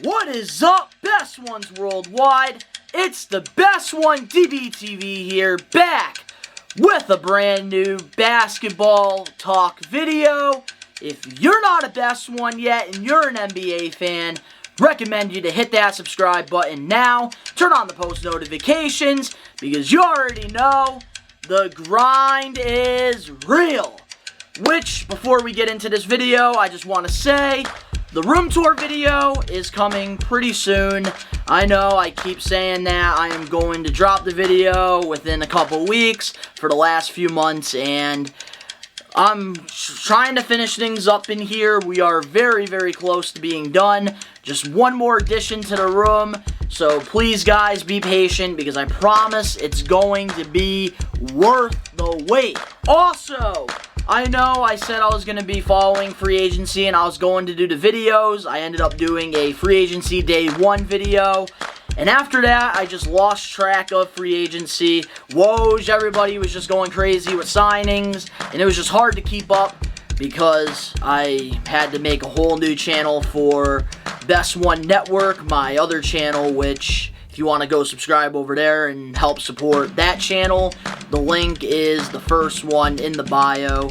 What is up, best ones worldwide? It's the best one DBTV here, back with a brand new basketball talk video. If you're not a best one yet and you're an NBA fan, recommend you to hit that subscribe button now. Turn on the post notifications because you already know the grind is real. Which, before we get into this video, I just want to say the room tour video is coming pretty soon. I know I keep saying that I am going to drop the video within a couple weeks for the last few months, and I'm trying to finish things up in here. We are very, very close to being done. Just one more addition to the room. So please, guys, be patient because I promise it's going to be worth the wait. Also, I know I said I was going to be following free agency and I was going to do the videos. I ended up doing a free agency day one video. And after that, I just lost track of free agency. Woj, everybody was just going crazy with signings. And it was just hard to keep up because I had to make a whole new channel for Best One Network, my other channel, which if you want to go subscribe over there and help support that channel, the link is the first one in the bio.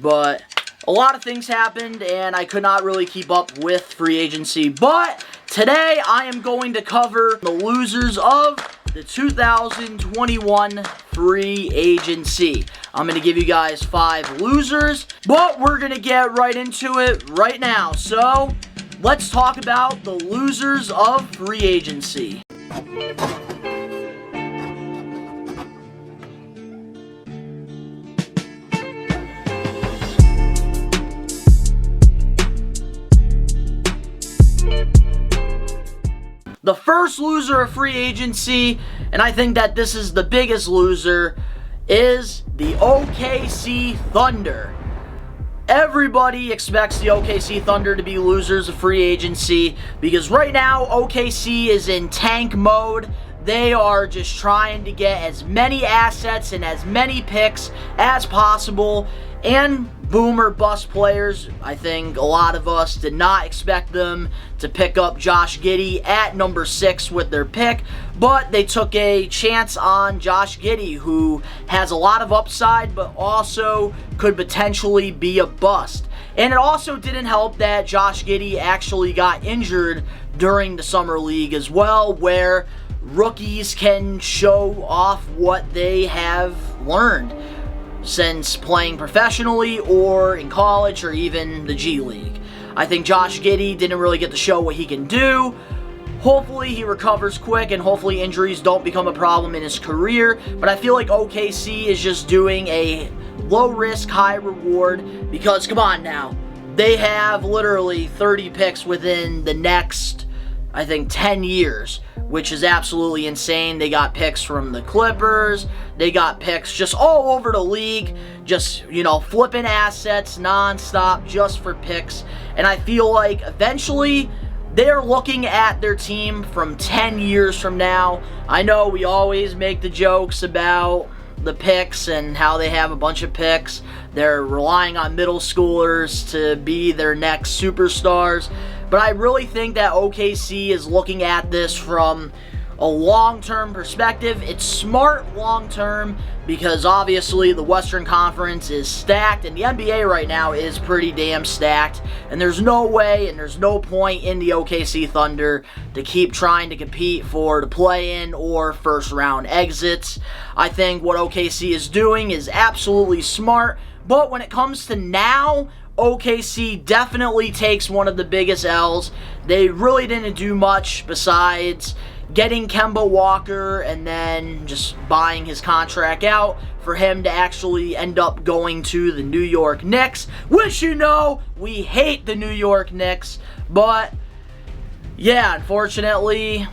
But a lot of things happened and I could not really keep up with free agency. But today I am going to cover the losers of the 2021 free agency. I'm going to give you guys 5 losers, but we're going to get right into it right now. So let's talk about the losers of free agency. The first loser of free agency, and I think that this is the biggest loser, is the OKC Thunder. Everybody expects the OKC Thunder to be losers of free agency because right now OKC is in tank mode. They are just trying to get as many assets and as many picks as possible, and boom or bust players. I think a lot of us did not expect them to pick up Josh Giddey at number 6 with their pick, but they took a chance on Josh Giddey, who has a lot of upside but also could potentially be a bust. And it also didn't help that Josh Giddey actually got injured during the summer league as well, where rookies can show off what they have learned since playing professionally or in college or even the G League. I think Josh Giddey didn't really get to show what he can do. Hopefully he recovers quick and hopefully injuries don't become a problem in his career, but I feel like OKC is just doing a low risk, high reward because, come on now, they have literally 30 picks within the next, I think, 10 years, which is absolutely insane. They got picks from the Clippers. They got picks just all over the league, just, you know, flipping assets nonstop just for picks. And I feel like eventually they're looking at their team from 10 years from now. I know we always make the jokes about the picks and how they have a bunch of picks. They're relying on middle schoolers to be their next superstars. But I really think that OKC is looking at this from a long-term perspective. It's smart long-term because obviously the Western Conference is stacked and the NBA right now is pretty damn stacked. And there's no way and there's no point in the OKC Thunder to keep trying to compete for the play-in or first-round exits. I think what OKC is doing is absolutely smart. But when it comes to now, OKC definitely takes one of the biggest L's. They really didn't do much besides getting Kemba Walker and then just buying his contract out for him to actually end up going to the New York Knicks, which, you know, we hate the New York Knicks. But yeah, unfortunately,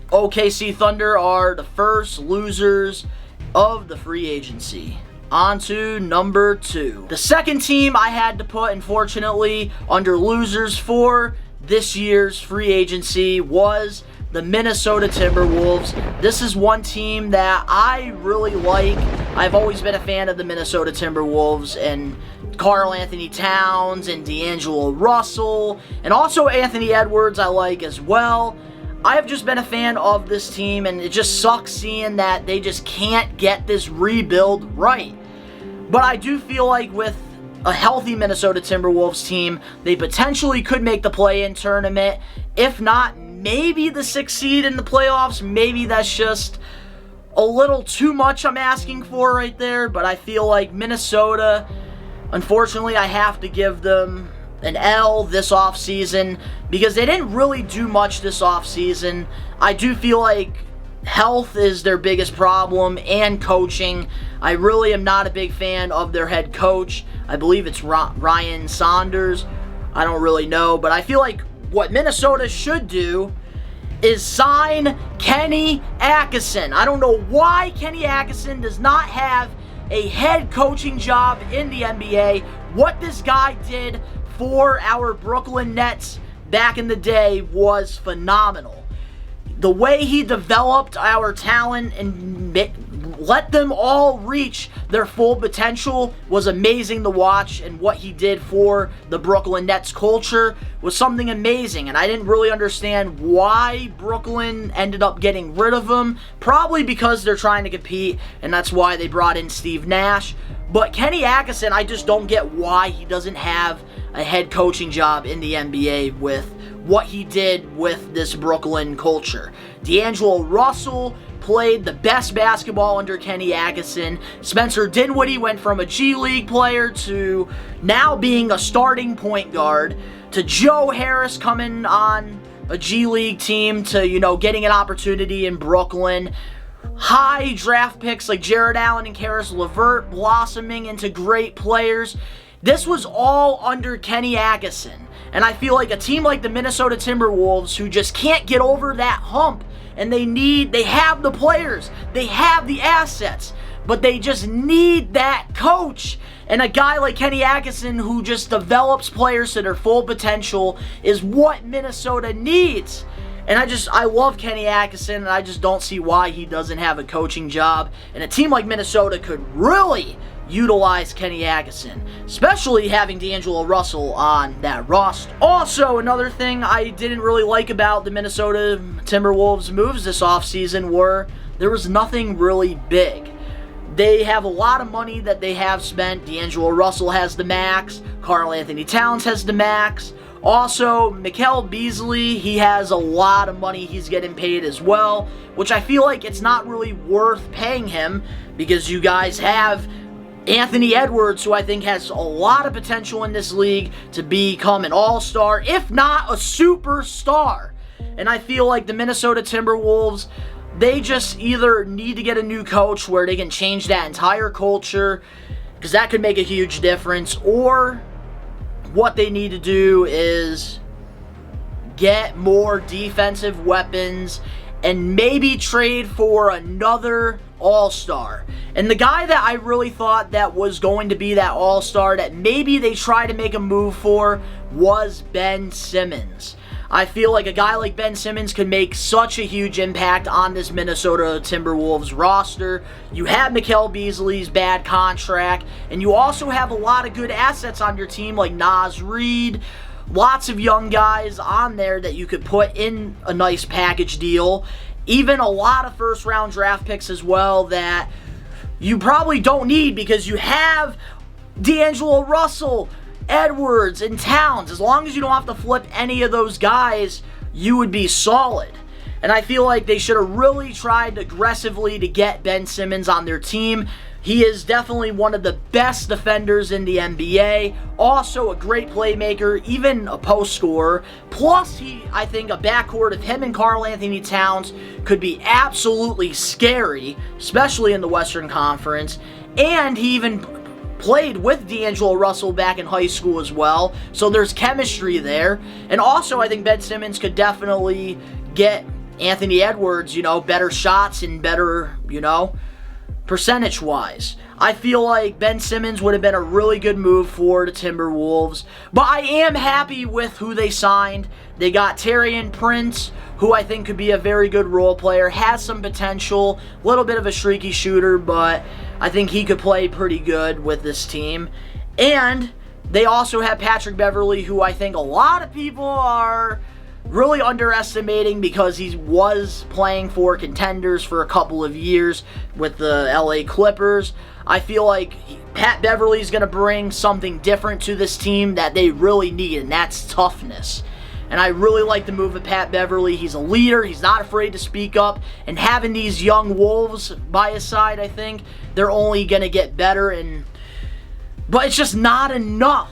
OKC Thunder are the first losers of the free agency. On to number 2. The second team I had to put, unfortunately, under losers for this year's free agency was the Minnesota Timberwolves. This is one team that I really like. I've always been a fan of the Minnesota Timberwolves, and Karl Anthony Towns and D'Angelo Russell, and also Anthony Edwards I like as well. I have just been a fan of this team, and it just sucks seeing that they just can't get this rebuild right. But I do feel like with a healthy Minnesota Timberwolves team, they potentially could make the play-in tournament. If not, maybe the 6th seed in the playoffs. Maybe that's just a little too much I'm asking for right there, but I feel like Minnesota, unfortunately, I have to give them an L this offseason because they didn't really do much this offseason. I do feel like health is their biggest problem and coaching. I really am not a big fan of their head coach. I believe it's Ryan Saunders. I don't really know, but I feel like what Minnesota should do is sign Kenny Atkinson. I don't know why Kenny Atkinson does not have a head coaching job in the NBA. What this guy did for our Brooklyn Nets back in the day was phenomenal. The way he developed our talent and let them all reach their full potential was amazing to watch, and what he did for the Brooklyn Nets culture was something amazing, and I didn't really understand why Brooklyn ended up getting rid of him. Probably because they're trying to compete, and that's why they brought in Steve Nash. But Kenny Atkinson, I just don't get why he doesn't have a head coaching job in the NBA with what he did with this Brooklyn culture. D'Angelo Russell played the best basketball under Kenny Atkinson. Spencer Dinwiddie went from a G League player to now being a starting point guard, to Joe Harris coming on a G League team to, getting an opportunity in Brooklyn. High draft picks like Jared Allen and Karis LeVert blossoming into great players. This was all under Kenny Atkinson. And I feel like a team like the Minnesota Timberwolves, who just can't get over that hump, and they have the players, they have the assets, but they just need that coach. And a guy like Kenny Atkinson, who just develops players to their full potential, is what Minnesota needs. And I love Kenny Atkinson, and I just don't see why he doesn't have a coaching job. And a team like Minnesota could really utilize Kenny Atkinson, especially having D'Angelo Russell on that roster. Also, another thing I didn't really like about the Minnesota Timberwolves moves this offseason were there was nothing really big. They have a lot of money that they have spent. D'Angelo Russell has the max. Karl Anthony Towns has the max. Also, Mickel Beasley, he has a lot of money he's getting paid as well, which I feel like it's not really worth paying him because you guys have Anthony Edwards, who I think has a lot of potential in this league to become an all-star, if not a superstar. And I feel like the Minnesota Timberwolves, they just either need to get a new coach where they can change that entire culture, because that could make a huge difference, or what they need to do is get more defensive weapons and maybe trade for another all-star. And the guy that I really thought that was going to be that all-star that maybe they try to make a move for was Ben Simmons. I feel like a guy like Ben Simmons could make such a huge impact on this Minnesota Timberwolves roster. You have Mickel Beasley's bad contract, and you also have a lot of good assets on your team like Naz Reid. Lots of young guys on there that you could put in a nice package deal. Even a lot of first-round draft picks as well that you probably don't need because you have D'Angelo Russell, Edwards, and Towns. As long as you don't have to flip any of those guys, you would be solid. And I feel like they should have really tried aggressively to get Ben Simmons on their team. He is definitely one of the best defenders in the NBA. Also a great playmaker, even a post scorer. Plus, I think a backcourt of him and Karl Anthony Towns could be absolutely scary, especially in the Western Conference. And he even played with D'Angelo Russell back in high school as well. So there's chemistry there. And also, I think Ben Simmons could definitely get Anthony Edwards, better shots and better, percentage-wise. I feel like Ben Simmons would have been a really good move for the Timberwolves. But I am happy with who they signed. They got Taurean Prince, who I think could be a very good role player, has some potential, a little bit of a streaky shooter, but I think he could play pretty good with this team. And they also have Patrick Beverley, who I think a lot of people are really underestimating because he was playing for contenders for a couple of years with the LA Clippers. I feel like Pat Beverley is going to bring something different to this team that they really need, and that's toughness. And I really like the move of Pat Beverley. He's a leader. He's not afraid to speak up. And having these young Wolves by his side, I think, they're only going to get better. But it's just not enough.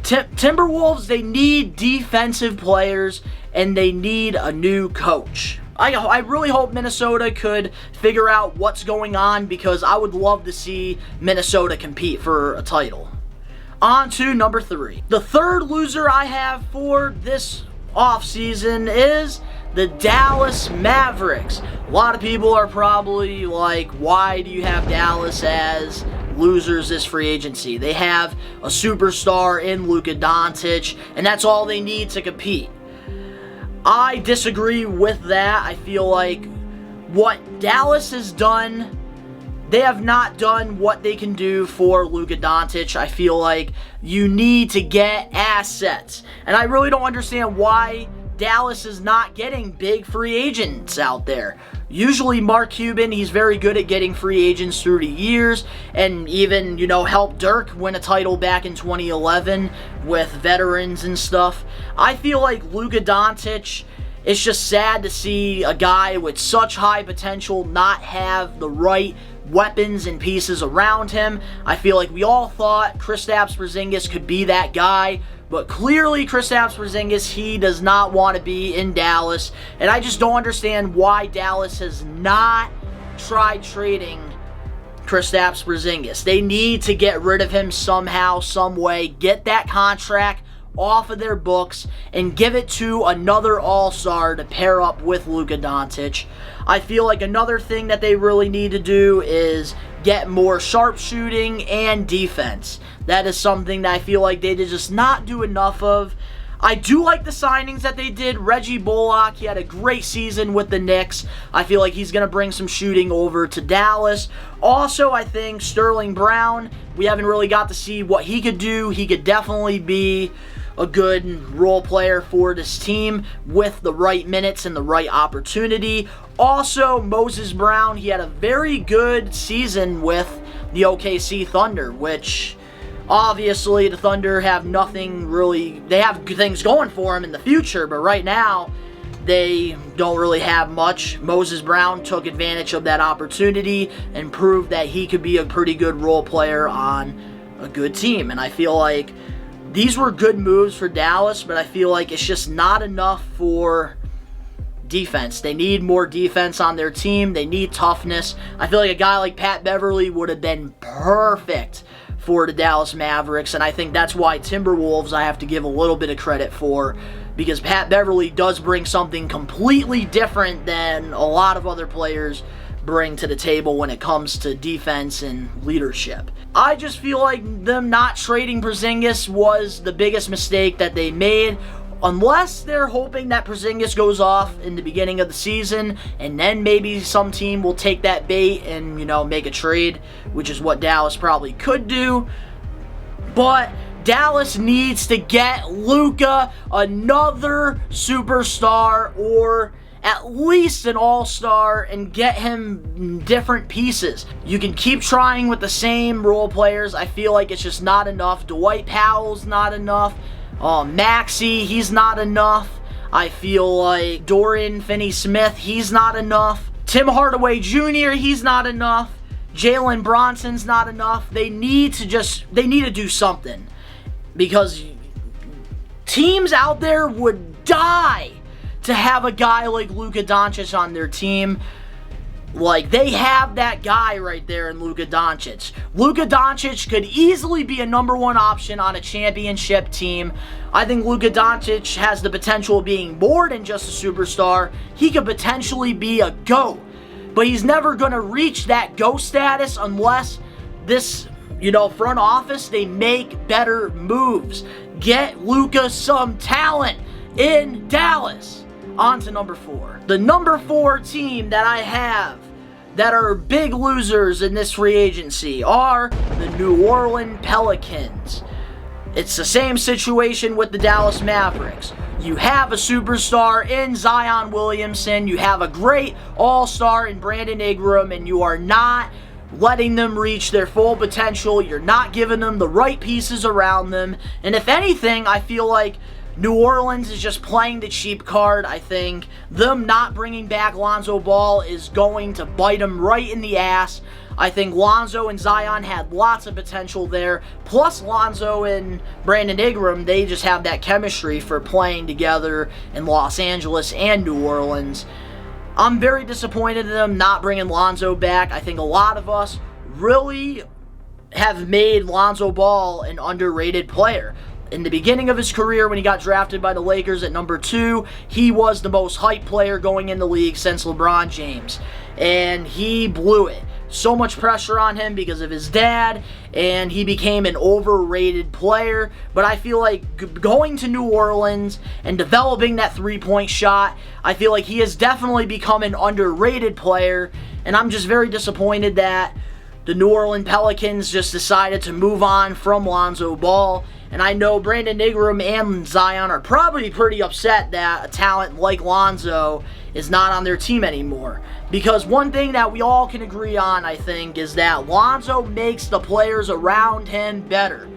Timberwolves, they need defensive players, and they need a new coach. I really hope Minnesota could figure out what's going on, because I would love to see Minnesota compete for a title. On to number 3. The third loser I have for this offseason is the Dallas Mavericks. A lot of people are probably like, why do you have Dallas as losers this free agency? They have a superstar in Luka Doncic, and that's all they need to compete. I disagree with that. I feel like what Dallas has done, they have not done what they can do for Luka Doncic. I feel like you need to get assets. And I really don't understand why Dallas is not getting big free agents out there. Usually Mark Cuban, he's very good at getting free agents through the years, and even, helped Dirk win a title back in 2011 with veterans and stuff. I feel like Luka Doncic, it's just sad to see a guy with such high potential not have the right weapons and pieces around him. I feel like we all thought Kristaps Porzingis could be that guy, but clearly Kristaps Porzingis, he does not want to be in Dallas, and I just don't understand why Dallas has not tried trading Kristaps Porzingis. They need to get rid of him somehow, some way, get that contract off of their books, and give it to another all-star to pair up with Luka Doncic. I feel like another thing that they really need to do is get more sharpshooting and defense. That is something that I feel like they did just not do enough of. I do like the signings that they did. Reggie Bullock, he had a great season with the Knicks. I feel like he's going to bring some shooting over to Dallas. Also, I think Sterling Brown, we haven't really got to see what he could do. He could definitely be a good role player for this team with the right minutes and the right opportunity. Also, Moses Brown, he had a very good season with the OKC Thunder, which obviously the Thunder have nothing really, they have good things going for them in the future, but right now they don't really have much. Moses Brown took advantage of that opportunity and proved that he could be a pretty good role player on a good team, and I feel like these were good moves for Dallas, but I feel like it's just not enough for defense. They need more defense on their team. They need toughness. I feel like a guy like Pat Beverley would have been perfect for the Dallas Mavericks, and I think that's why Timberwolves I have to give a little bit of credit for, because Pat Beverley does bring something completely different than a lot of other players bring to the table when it comes to defense and leadership. I just feel like them not trading Porzingis was the biggest mistake that they made, unless they're hoping that Porzingis goes off in the beginning of the season, and then maybe some team will take that bait and, make a trade, which is what Dallas probably could do. But Dallas needs to get Luka another superstar, or at least an all-star, and get him different pieces. You can keep trying with the same role players. I feel like it's just not enough. Dwight Powell's not enough. Maxey, he's not enough. I feel like Dorian Finney-Smith, he's not enough. Tim Hardaway Jr., he's not enough. Jalen Bronson's not enough. They need to do something, because teams out there would die to have a guy like Luka Doncic on their team. Like, they have that guy right there in Luka Doncic. Luka Doncic could easily be a number one option on a championship team. I think Luka Doncic has the potential of being more than just a superstar. He could potentially be a GOAT. But he's never going to reach that GOAT status unless this, front office, they make better moves. Get Luka some talent in Dallas. On to number 4. The number 4 team that I have that are big losers in this free agency are the New Orleans Pelicans. It's the same situation with the Dallas Mavericks. You have a superstar in Zion Williamson, you have a great all-star in Brandon Ingram, and you are not letting them reach their full potential. You're not giving them the right pieces around them. And if anything, I feel like New Orleans is just playing the cheap card. I think them not bringing back Lonzo Ball is going to bite them right in the ass. I think Lonzo and Zion had lots of potential there. Plus Lonzo and Brandon Ingram, they just have that chemistry for playing together in Los Angeles and New Orleans. I'm very disappointed in them not bringing Lonzo back. I think a lot of us really have made Lonzo Ball an underrated player. In the beginning of his career, when he got drafted by the Lakers at number 2, he was the most hyped player going in the league since LeBron James. And he blew it. So much pressure on him because of his dad, and he became an overrated player. But I feel like going to New Orleans and developing that three-point shot, I feel like he has definitely become an underrated player. And I'm just very disappointed that the New Orleans Pelicans just decided to move on from Lonzo Ball. And I know Brandon Ingram and Zion are probably pretty upset that a talent like Lonzo is not on their team anymore. Because one thing that we all can agree on, I think, is that Lonzo makes the players around him better.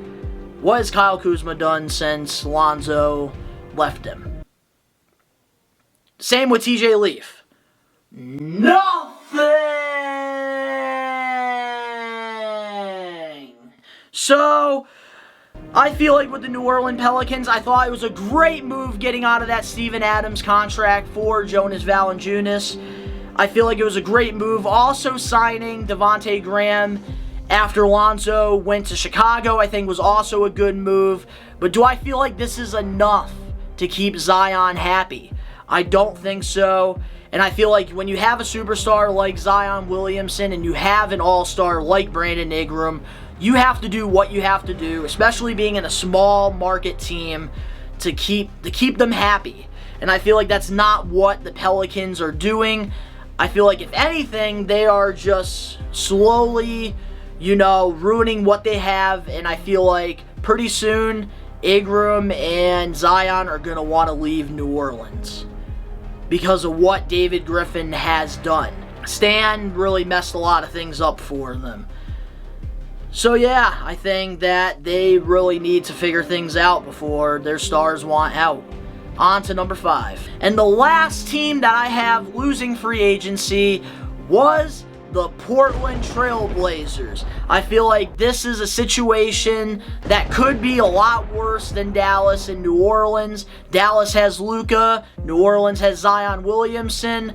What has Kyle Kuzma done since Lonzo left him? Same with TJ Leaf. Nothing! So I feel like with the New Orleans Pelicans, I thought it was a great move getting out of that Steven Adams contract for Jonas Valanciunas. I feel like it was a great move. Also signing Devontae Graham after Lonzo went to Chicago, I think was also a good move. But do I feel like this is enough to keep Zion happy? I don't think so. And I feel like when you have a superstar like Zion Williamson and you have an all-star like Brandon Ingram, you have to do what you have to do, especially being in a small market team, to keep them happy. And I feel like that's not what the Pelicans are doing. I feel like if anything, they are just slowly, ruining what they have. And I feel like pretty soon, Ingram and Zion are going to want to leave New Orleans because of what David Griffin has done. Stan really messed a lot of things up for them. So yeah, I think that they really need to figure things out before their stars want out. On to number 5. And the last team that I have losing free agency was the Portland Trailblazers. I feel like this is a situation that could be a lot worse than Dallas and New Orleans. Dallas has Luka, New Orleans has Zion Williamson.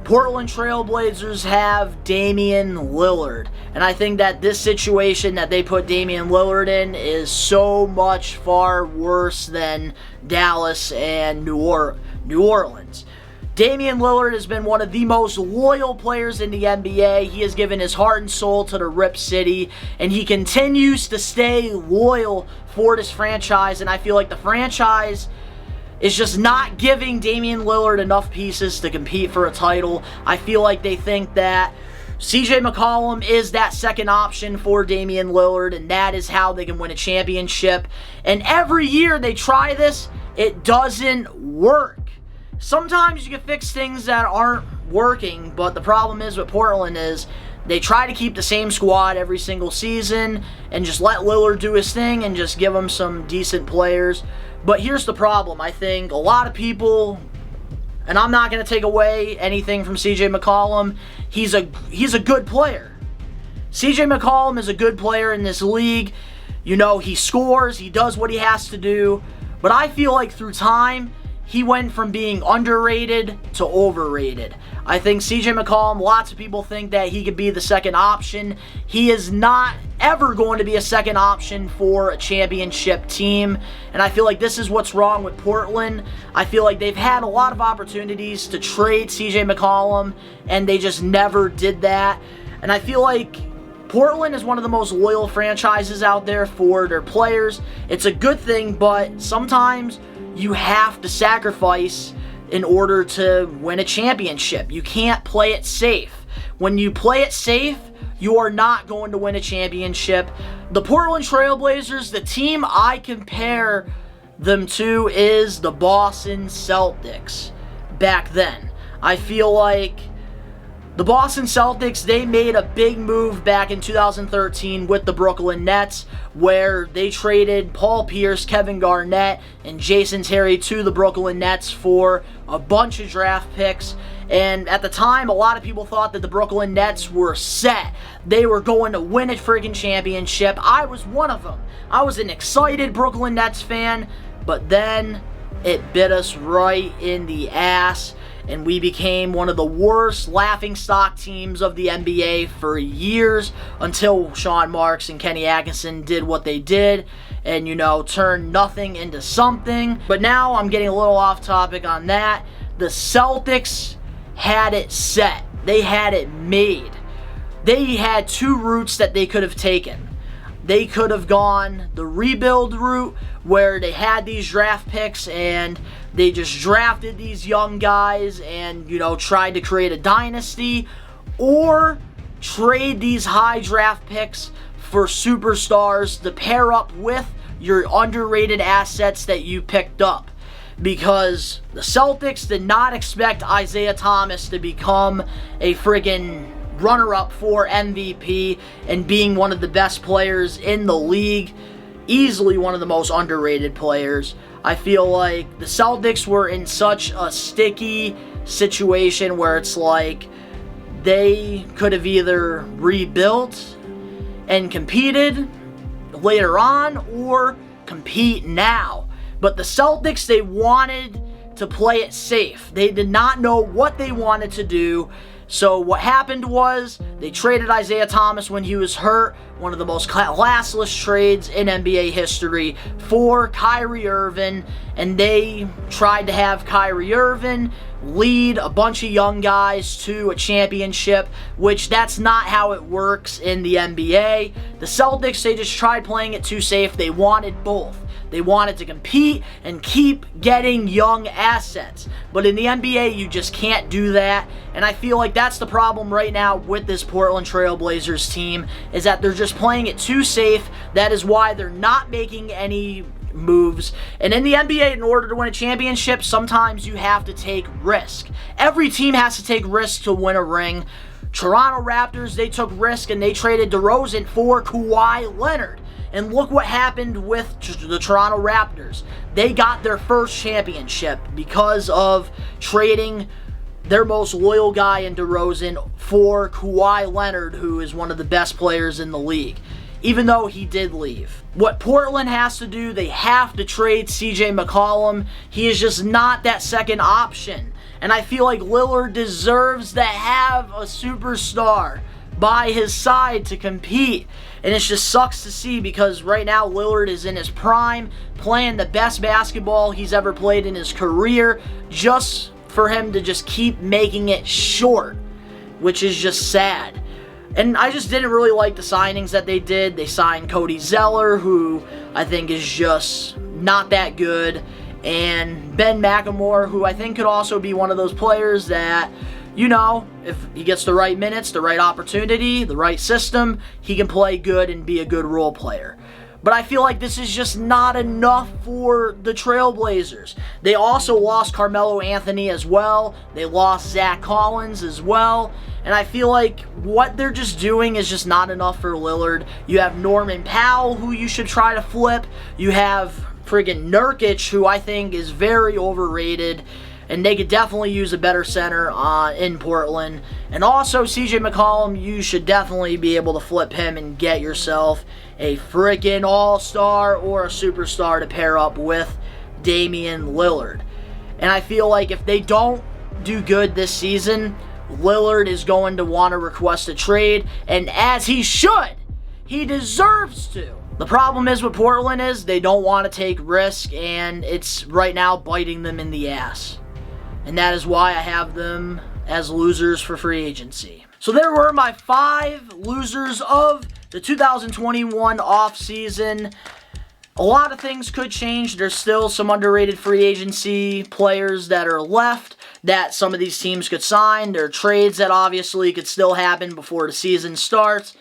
Portland Trailblazers have Damien Lillard. And I think that this situation that they put Damien Lillard in is so much far worse than Dallas and New Orleans. Damien Lillard has been one of the most loyal players in the NBA. He has given his heart and soul to the Rip City, and he continues to stay loyal for this franchise. And I feel like the franchise is just not giving Damien Lillard enough pieces to compete for a title. I feel like they think that CJ McCollum is that second option for Damien Lillard, and that is how they can win a championship. And every year they try this, it doesn't work. Sometimes you can fix things that aren't working, but the problem is with Portland is they try to keep the same squad every single season and just let Lillard do his thing and just give him some decent players. But here's the problem. I think a lot of people, and I'm not going to take away anything from CJ McCollum, he's a good player. CJ McCollum is a good player in this league. He scores, he does what he has to do. But I feel like through time, he went from being underrated to overrated. I think CJ McCollum, lots of people think that he could be the second option. He is not ever going to be a second option for a championship team. And I feel like this is what's wrong with Portland. I feel like they've had a lot of opportunities to trade CJ McCollum, and they just never did that. And I feel like Portland is one of the most loyal franchises out there for their players. It's a good thing, but sometimes you have to sacrifice in order to win a championship. You can't play it safe. When you play it safe, you are not going to win a championship. The Portland Trailblazers, the team I compare them to is the Boston Celtics back then. I feel like the Boston Celtics, they made a big move back in 2013 with the Brooklyn Nets, where they traded Paul Pierce, Kevin Garnett, and Jason Terry to the Brooklyn Nets for a bunch of draft picks. And at the time, a lot of people thought that the Brooklyn Nets were set. They were going to win a freaking championship. I was one of them. I was an excited Brooklyn Nets fan, but then it bit us right in the ass, and we became one of the worst laughingstock teams of the NBA for years, until Sean Marks and Kenny Atkinson did what they did and, turned nothing into something. But now I'm getting a little off topic on that. The Celtics had it set. They had it made. They had two routes that they could have taken. They could have gone the rebuild route, where they had these draft picks and they just drafted these young guys and, tried to create a dynasty, or trade these high draft picks for superstars to pair up with your underrated assets that you picked up. Because the Celtics did not expect Isaiah Thomas to become a friggin' runner-up for MVP and being one of the best players in the league, easily one of the most underrated players. I feel like the Celtics were in such a sticky situation where it's like they could have either rebuilt and competed later on or compete now. But the Celtics, they wanted to play it safe. They did not know what they wanted to do. So what happened was they traded Isaiah Thomas when he was hurt, one of the most classless trades in NBA history, for Kyrie Irving, and they tried to have Kyrie Irving lead a bunch of young guys to a championship, which that's not how it works in the NBA. The Celtics, they just tried playing it too safe. They wanted both. They wanted to compete and keep getting young assets. But in the NBA, you just can't do that. And I feel like that's the problem right now with this Portland Trailblazers team, is that they're just playing it too safe. That is why they're not making any moves. And in the NBA, in order to win a championship, sometimes you have to take risk. Every team has to take risk to win a ring. Toronto Raptors, they took risk and they traded DeRozan for Kawhi Leonard. And look what happened with the Toronto Raptors. They got their first championship because of trading their most loyal guy in DeRozan for Kawhi Leonard, who is one of the best players in the league, even though he did leave. What Portland has to do, they have to trade CJ McCollum. He is just not that second option. And I feel like Lillard deserves to have a superstar by his side to compete. And it just sucks to see, because right now Lillard is in his prime, playing the best basketball he's ever played in his career, just for him to just keep making it short, which is just sad. And I just didn't really like the signings that they did. They signed Cody Zeller, who I think is just not that good, and Ben McLemore, who I think could also be one of those players that, if he gets the right minutes, the right opportunity, the right system, he can play good and be a good role player. But I feel like this is just not enough for the Trailblazers. They also lost Carmelo Anthony as well. They lost Zach Collins as well. And I feel like what they're just doing is just not enough for Lillard. You have Norman Powell, who you should try to flip. You have friggin' Nurkic, who I think is very overrated. And they could definitely use a better center in Portland. And also, CJ McCollum, you should definitely be able to flip him and get yourself a freaking all-star or a superstar to pair up with Damien Lillard. And I feel like if they don't do good this season, Lillard is going to want to request a trade. And as he should, he deserves to. The problem is with Portland is they don't want to take risk, and it's right now biting them in the ass. And that is why I have them as losers for free agency. So there were my 5 losers of the 2021 offseason. A lot of things could change. There's still some underrated free agency players that are left that some of these teams could sign. There are trades that obviously could still happen before the season starts.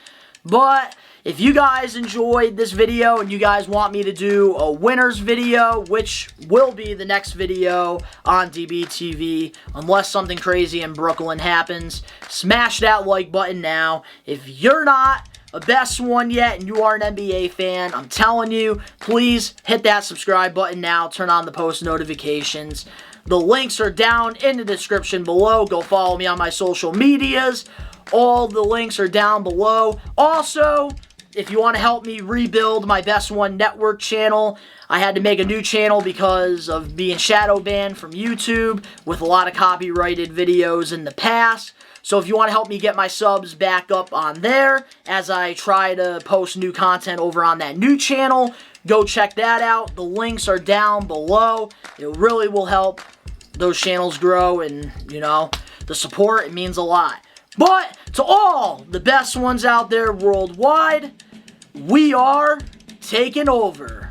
But if you guys enjoyed this video and you guys want me to do a winners video, which will be the next video on DBTV, unless something crazy in Brooklyn happens, smash that like button now. If you're not a best one yet and you are an NBA fan, I'm telling you, please hit that subscribe button now. Turn on the post notifications. The links are down in the description below. Go follow me on my social medias. All the links are down below. Also, if you want to help me rebuild my Best One Network channel, I had to make a new channel because of being shadow banned from YouTube with a lot of copyrighted videos in the past. So if you want to help me get my subs back up on there as I try to post new content over on that new channel, go check that out. The links are down below. It really will help those channels grow, and, you know, the support, it means a lot. But to all the best ones out there worldwide, we are taking over.